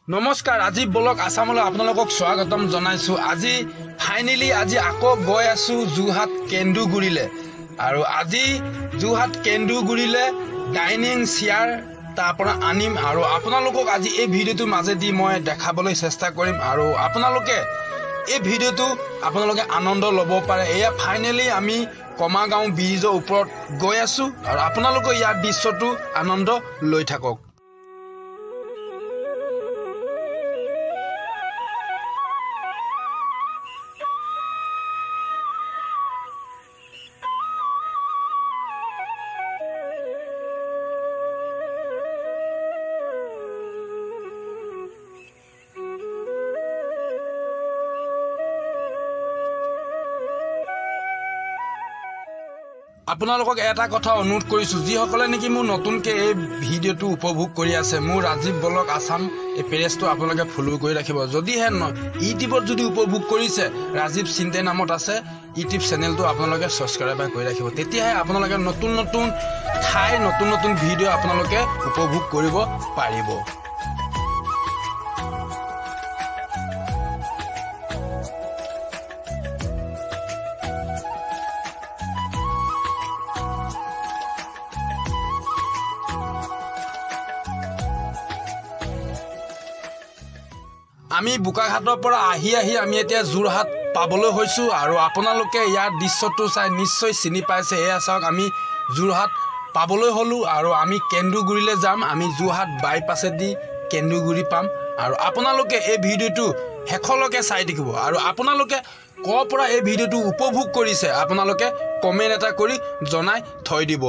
নমস্কাৰ আজি ব্লগ আসামলৈ আপোনালোকক স্বাগতম জনাইছো। আজি ফাইনালি আজি আকৌ গৈ আছো যোৰহাট কেন্দুগুৰিলে আৰু আজি যোৰহাট কেন্দুগুৰিলে ডাইনিং চেয়াৰ তাৰ পৰা আনিম আৰু আপোনালোকক আজি এই ভিডিঅ'টোৰ মাজেদি মই দেখাবলৈ চেষ্টা কৰিম আৰু আপোনালোকে এই ভিডিঅ'টো আপোনালোকে আনন্দ ল'ব পাৰে। এয়া ফাইনালি আমি কমাগাঁও ব্ৰিজৰ ওপৰত গৈ আছো আৰু আপোনালোকে ইয়াৰ দৃশ্যটো আনন্দ লৈ থাকক। আপোনালোকক এটা কথা অনুৰোধ কৰিছো, যিসকলে নেকি মোৰ নতুনকৈ এই ভিডিঅ'টো উপভোগ কৰি আছে, মোৰ ৰাজীৱ ব্লগ আসাম এই পেজটো আপোনালোকে ফলো কৰি ৰাখিব। যদিহে ইউটিউবত যদি উপভোগ কৰিছে, ৰাজীৱ চিন্তে নামত আছে ইউটিউব চেনেলটো আপোনালোকে ছাবস্ক্ৰাইব কৰি ৰাখিব। তেতিয়াহে আপোনালোকে নতুন নতুন ঠাই নতুন নতুন ভিডিঅ' আপোনালোকে উপভোগ কৰিব পাৰিব। আমি বোকাঘাটৰ পৰা আহি আমি এতিয়া যোৰহাট পাবলৈ হৈছো আৰু আপোনালোকে ইয়াৰ দৃশ্যটো চাই নিশ্চয় চিনি পাইছে। এয়া চাওক, আমি যোৰহাট পাবলৈ হলো আৰু আমি কেন্দুগুৰিলৈ যাম। আমি যোৰহাট বাইপাছেদি কেন্দুগুৰি পাম আৰু আপোনালোকে এই ভিডিঅ'টো শেষলৈকে চাই থাকিব আৰু আপোনালোকে ক'ৰ পৰা এই ভিডিঅ'টো উপভোগ কৰিছে আপোনালোকে কমেণ্ট এটা কৰি জনাই থৈ দিব।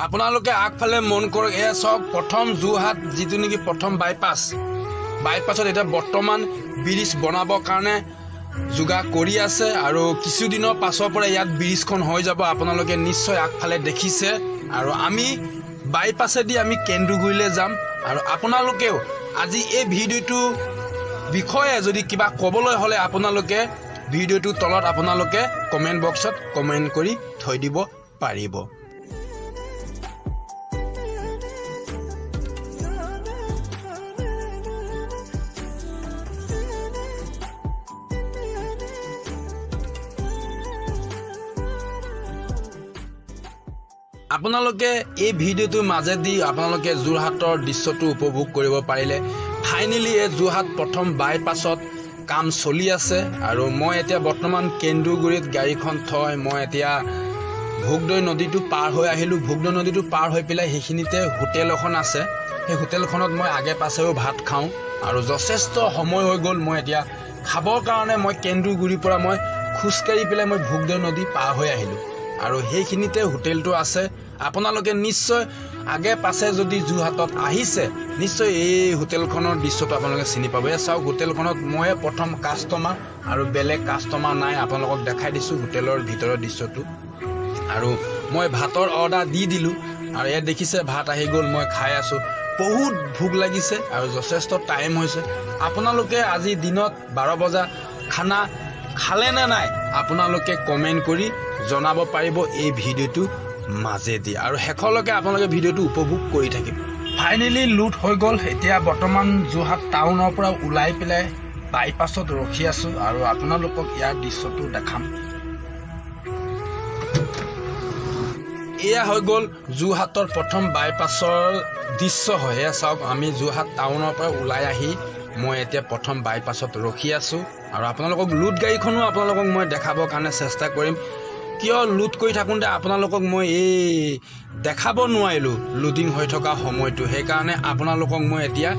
আপোনালোকে আগফালে মন কৰক, এয়া চাওক প্ৰথম যোৰহাট যিটো নেকি প্ৰথম বাইপাছত এতিয়া বৰ্তমান ব্ৰিজ বনাবৰ কাৰণে যোগাৰ কৰি আছে আৰু কিছুদিনৰ পাছৰ পৰা ইয়াত ব্ৰিজখন হৈ যাব। আপোনালোকে নিশ্চয় আগফালে দেখিছে আৰু আমি বাইপাছেদি আমি কেন্দুগুৰিলৈ যাম আৰু আপোনালোকেও আজি এই ভিডিঅ'টো বিষয়ে যদি কিবা ক'বলৈ হ'লে আপোনালোকে ভিডিঅ'টোৰ তলত আপোনালোকে কমেণ্ট বক্সত কমেণ্ট কৰি থৈ দিব পাৰিব। আপোনালোকে এই ভিডিঅ'টোৰ মাজেদি আপোনালোকে যোৰহাটৰ দৃশ্যটো উপভোগ কৰিব পাৰিলে। ফাইনেলি এই যোৰহাট প্ৰথম বাইপাছত কাম চলি আছে আৰু মই এতিয়া বৰ্তমান কেন্দুগুৰিত গাড়ীখন থৈ মই এতিয়া ভোগদৈ নদীটো পাৰ হৈ আহিলোঁ। ভোগদৈ নদীটো পাৰ হৈ পেলাই সেইখিনিতে হোটেল এখন আছে, সেই হোটেলখনত মই আগে পাছেও ভাত খাওঁ আৰু যথেষ্ট সময় হৈ গ'ল। মই এতিয়া খাবৰ কাৰণে মই কেন্দুগুৰিৰ পৰা মই খোজকাঢ়ি পেলাই মই ভোগদৈ নদী পাৰ হৈ আহিলোঁ আৰু সেইখিনিতে হোটেলটো আছে। আপোনালোকে নিশ্চয় আগে পাছে যদি যোৰহাটত আহিছে নিশ্চয় এই হোটেলখনৰ দৃশ্যটো আপোনালোকে চিনি পাব। এই চাওক, হোটেলখনত ময়ে প্ৰথম কাষ্টমাৰ আৰু বেলেগ কাষ্টমাৰ নাই। আপোনালোকক দেখাই দিছোঁ হোটেলৰ ভিতৰৰ দৃশ্যটো আৰু মই ভাতৰ অৰ্ডাৰ দি দিলোঁ আৰু ইয়াত দেখিছে ভাত আহি গ'ল, মই খাই আছোঁ। বহুত ভোক লাগিছে আৰু যথেষ্ট টাইম হৈছে। আপোনালোকে আজি দিনত 12 বজা খানা খালে নে নাই আপোনালোকে কমেণ্ট কৰি জনাব পাৰিব এই ভিডিঅ'টো মাজেদি আৰু শেষলৈকে আপোনালোকে ভিডিঅ'টো উপভোগ কৰি থাকিব। ফাইনেলি লুট হৈ গ'ল। এতিয়া বৰ্তমান যোৰহাট টাউনৰ পৰা ওলাই পেলাই বাইপাছত ৰখি আছো আৰু আপোনালোকক ইয়াৰ দৃশ্যটো দেখাম। এয়া হৈ গ'ল যোৰহাটৰ প্ৰথম বাইপাছৰ দৃশ্য হয়। এয়া চাওক, আমি যোৰহাট টাউনৰ পৰা ওলাই আহি মই এতিয়া প্ৰথম বাইপাছত ৰখি আছো আৰু আপোনালোকক লুট গাড়ীখনো আপোনালোকক মই দেখাবৰ কাৰণে চেষ্টা কৰিম। কিয় লুট কৰি থাকোঁতে আপোনালোকক মই এই দেখাব নোৱাৰিলোঁ লুডিং হৈ থকা সময়টো, সেইকাৰণে আপোনালোকক মই এতিয়া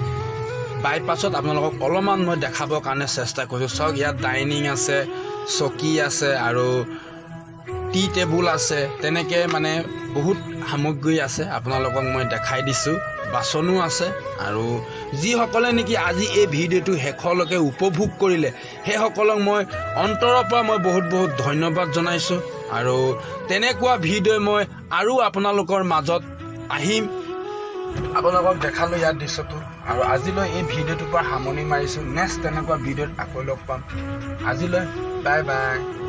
বাইপাছত আপোনালোকক অলপমান মই দেখাবৰ কাৰণে চেষ্টা কৰিছোঁ। চাওক, ইয়াত ডাইনিং আছে, চকী আছে আৰু টি টেবুল আছে, তেনেকৈ মানে বহুত সামগ্ৰী আছে আপোনালোকক মই দেখাই দিছোঁ। বাচনো আছে আৰু যিসকলে নেকি আজি এই ভিডিঅ'টো শেষলৈকে উপভোগ কৰিলে সেইসকলক মই অন্তৰৰ পৰা মই বহুত বহুত ধন্যবাদ জনাইছোঁ আৰু তেনেকুৱা ভিডিঅ' মই আৰু আপোনালোকৰ মাজত আহিম। আপোনালোকক দেখালোঁ ইয়াৰ দৃশ্যটো আৰু আজিলৈ এই ভিডিঅ'টোৰ পৰা সামৰণি মাৰিছোঁ। নেক্সট তেনেকুৱা ভিডিঅ'ত আকৌ লগ পাম। আজিলৈ বাই বাই।